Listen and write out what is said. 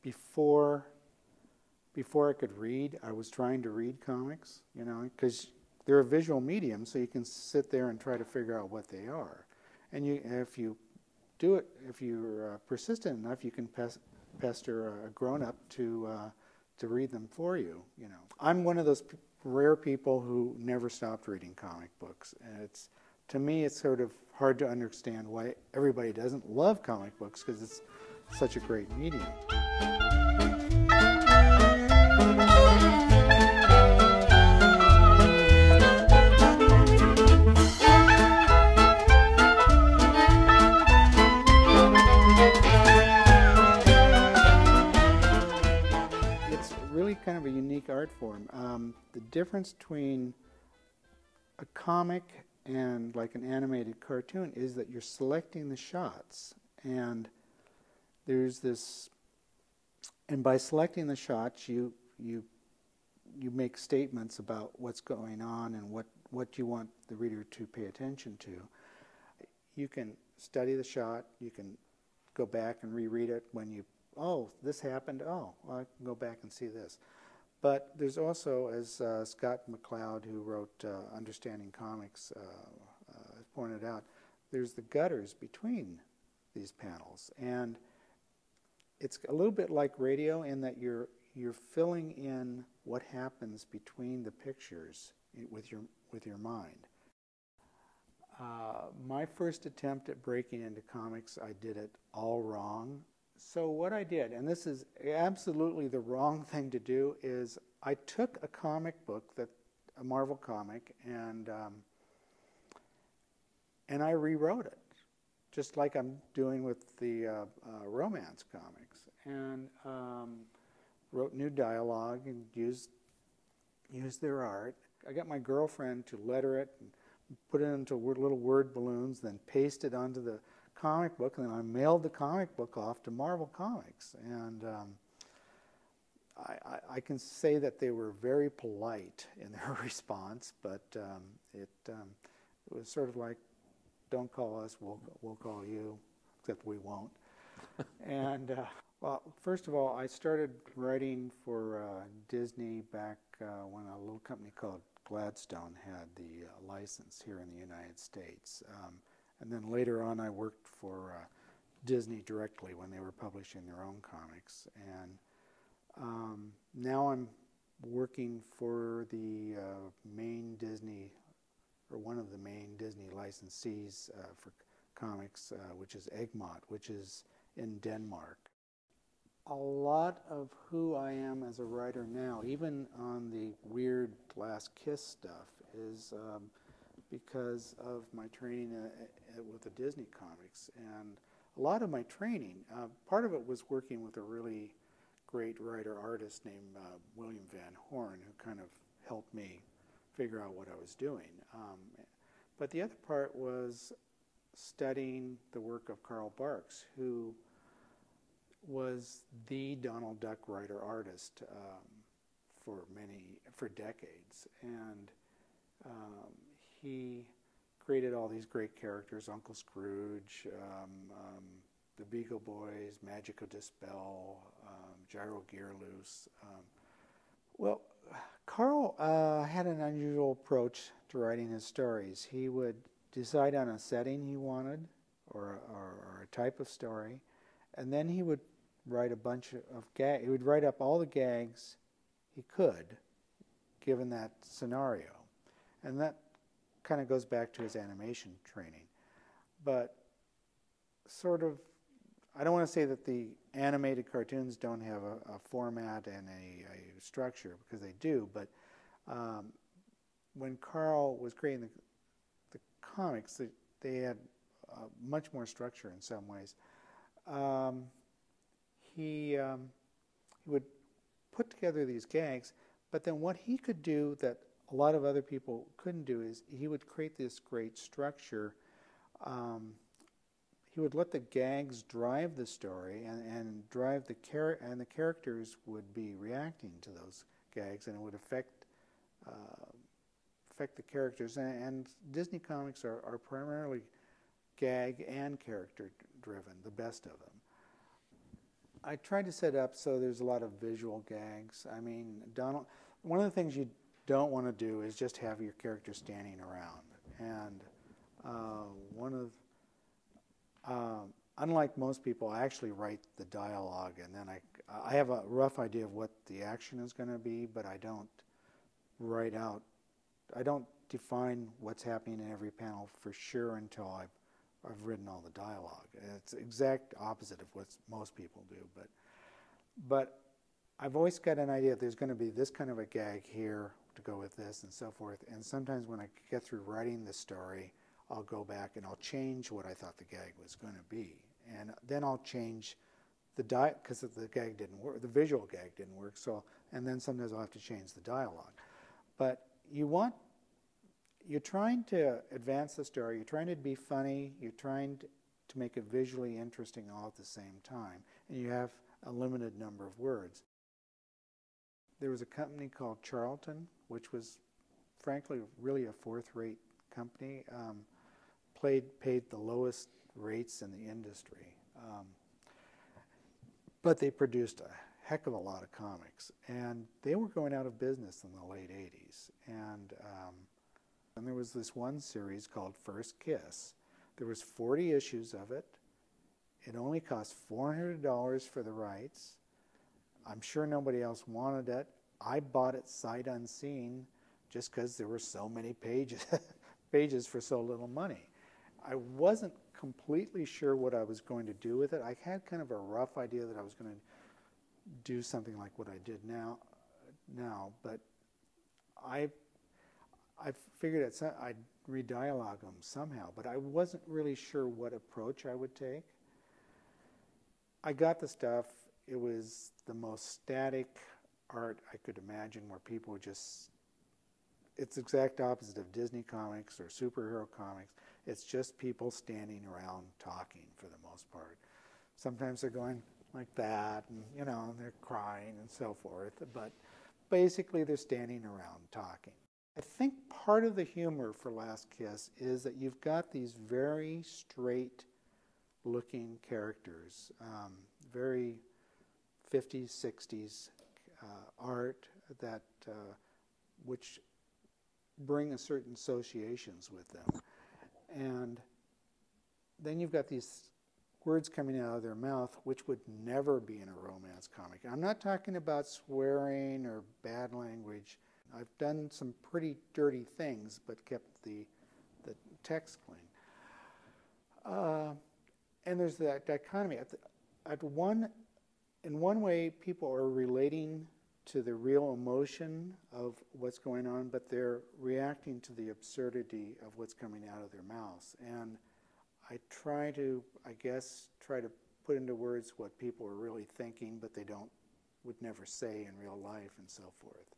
before I could read, I was trying to read comics, you know, because they're a visual medium, so you can sit there and try to figure out what they are. And if you do it, if you're persistent enough, you can pester a grown-up to read them for you. You know, I'm one of those rare people who never stopped reading comic books. And to me, it's sort of hard to understand why everybody doesn't love comic books, because it's such a great medium. Kind of a unique art form. The difference between a comic and like an animated cartoon is that you're selecting the shots, and there's this, and by selecting the shots you make statements about what's going on and what you want the reader to pay attention to. You can study the shot, you can go back and reread it when you, oh, this happened, oh, well, I can go back and see this. But there's also, as Scott McCloud, who wrote Understanding Comics, pointed out, there's the gutters between these panels. And it's a little bit like radio in that you're filling in what happens between the pictures with your mind. My first attempt at breaking into comics, I did it all wrong. So what I did, and this is absolutely the wrong thing to do, is I took a comic book, a Marvel comic, and I rewrote it, just like I'm doing with the romance comics, and wrote new dialogue and used their art. I got my girlfriend to letter it and put it into little word balloons, then paste it onto the comic book, and then I mailed the comic book off to Marvel Comics. And I can say that they were very polite in their response, but it was sort of like, don't call us, we'll call you, except we won't. And well, first of all, I started writing for Disney back when a little company called Gladstone had the license here in the United States. And then later on, I worked for Disney directly when they were publishing their own comics. And now I'm working for the main Disney, or one of the main Disney licensees for comics, which is Egmont, which is in Denmark. A lot of who I am as a writer now, even on the weird Last Kiss stuff, is because of my training with the Disney comics. And a lot of my training, part of it was working with a really great writer-artist named William Van Horn, who kind of helped me figure out what I was doing. But the other part was studying the work of Carl Barks, who was the Donald Duck writer-artist for decades. And he created all these great characters, Uncle Scrooge, the Beagle Boys, Magical Dispel, Gyro Gearloose. Well, Carl had an unusual approach to writing his stories. He would decide on a setting he wanted, or a type of story, and then he would write a bunch of gags. He would write up all the gags he could, given that scenario. And that kind of goes back to his animation training. But sort of, I don't want to say that the animated cartoons don't have a format and a structure, because they do, but when Carl was creating the comics, they had much more structure in some ways. He would put together these gags, but then what he could do that a lot of other people couldn't do is he would create this great structure. He would let the gags drive the story and drive the and the characters would be reacting to those gags, and it would affect the characters. And Disney comics are primarily gag and character driven, the best of them. I tried to set up so there's a lot of visual gags. I mean, Donald, one of the things you don't want to do is just have your character standing around. And one of, unlike most people, I actually write the dialogue, and then I have a rough idea of what the action is going to be, but I don't write out, I don't define what's happening in every panel for sure until I've written all the dialogue. It's the exact opposite of what most people do, but I've always got an idea there's going to be this kind of a gag here to go with this and so forth, and sometimes when I get through writing the story, I'll go back and I'll change what I thought the gag was going to be, and then I'll change the because the gag didn't work, the visual gag didn't work, so, and then sometimes I'll have to change the dialogue. But you're trying to advance the story, you're trying to be funny, you're trying to make it visually interesting all at the same time, and you have a limited number of words. There was a company called Charlton, which was frankly really a fourth-rate company, paid the lowest rates in the industry, but they produced a heck of a lot of comics, and they were going out of business in the late 80s, and there was this one series called First Kiss. There was 40 issues of it. It only cost $400 for the rights. I'm sure nobody else wanted it. I bought it sight unseen just because there were so many pages for so little money. I wasn't completely sure what I was going to do with it. I had kind of a rough idea that I was going to do something like what I did now, but I figured I'd re-dialogue them somehow, but I wasn't really sure what approach I would take. I got the stuff. It was the most static art I could imagine, where people would just, it's the exact opposite of Disney comics or superhero comics. It's just people standing around talking for the most part. Sometimes they're going like that, and they're crying and so forth, but basically they're standing around talking. I think part of the humor for Last Kiss is that you've got these very straight looking characters, very 50s, 60s art that which bring a certain associations with them. And then you've got these words coming out of their mouth which would never be in a romance comic. I'm not talking about swearing or bad language. I've done some pretty dirty things but kept the text clean. And there's that dichotomy. In one way, people are relating to the real emotion of what's going on, but they're reacting to the absurdity of what's coming out of their mouths. And I try to put into words what people are really thinking, but would never say in real life and so forth.